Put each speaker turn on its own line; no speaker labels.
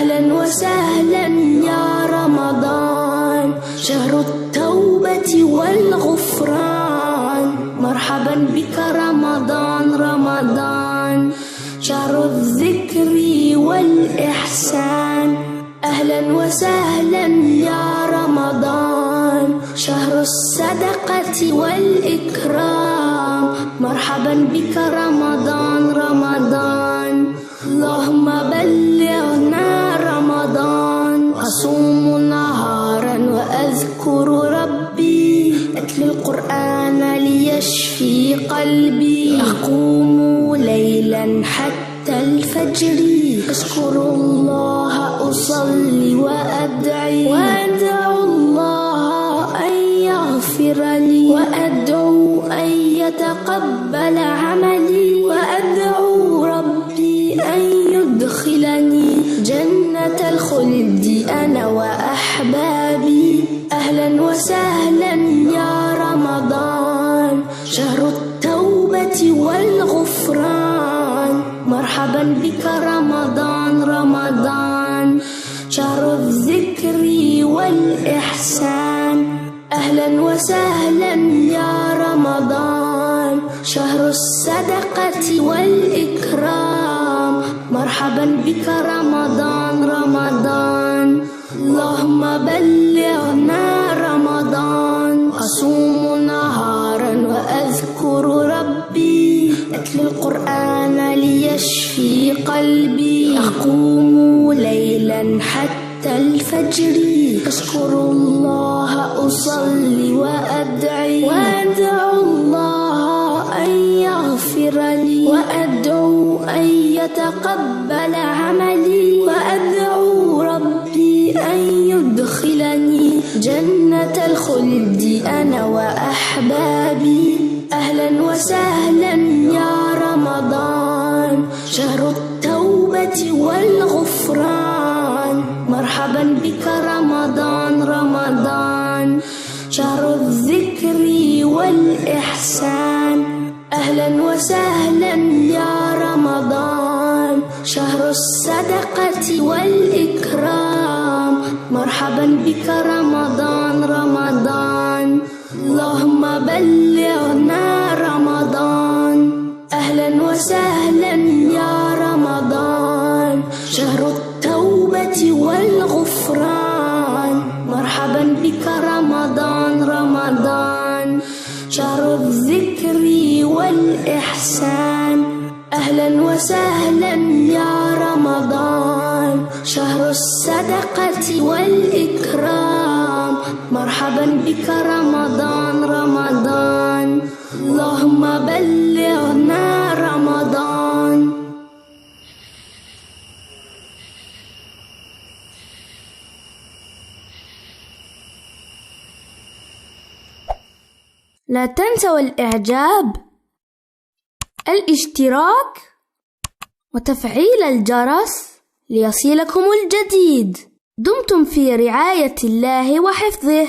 أهلا وسهلا يا رمضان، شهر التوبة والغفران. مرحبا بك رمضان رمضان، شهر الذكر والإحسان. أهلا وسهلا يا رمضان، شهر الصدقة والإكرام. مرحبا بك رمضان رمضان، اللهم بلغنا رمضان. أصوم نهارا وأذكر ربي، أتلو القرآن ليشفي قلبي. أقوم ليلا حتى الفجر، أشكر الله أصلي وأدعي. وأدعو الله أن يغفر لي، وأدعو أن يتقبل عملي. وأدعو ربي أن يدخلني جنة الخلد أنا وأحبابي. أهلا وسهلا يا رمضان، شهر التوبة والغفران. مرحبا بك رمضان رمضان، شهر الذكر والإحسان. أهلا وسهلا يا رمضان، شهر الصدقة والإكرام. مرحبا بك رمضان رمضان، اللهم بلغنا رمضان. أصوم نهارا وأذكر ربي، أتلو القرآن ليشفي قلبي. أقوم ليلا حتى الفجر، أشكر الله أصلي وأدعي. وأدعو الله أن يغفر لي، وأدعو أن يتقبل عملي. وأدعو ربي أن يدخلني جنة الخلد أنا وأحبابي. أهلا وسهلا يا رمضان، شهر التوبة والغفران. مرحبا بك رمضان رمضان، شهر الذكر والإحسان. أهلا وسهلا يا رمضان، شهر الصدقة والإكرام. مرحبا بك رمضان رمضان، اللهم بلغنا رمضان. أهلا وسهلا يا رمضان، شهر التوبة والغفران. مرحبا بك رمضان رمضان، شهر الذكر والإحسان. أهلا وسهلا يا رمضان، شهر الصدقة والإكرام. مرحبا بك رمضان رمضان، اللهم بلغنا رمضان.
لا تنسوا الإعجاب، الاشتراك، وتفعيل الجرس ليصلكم الجديد. دمتم في رعاية الله وحفظه.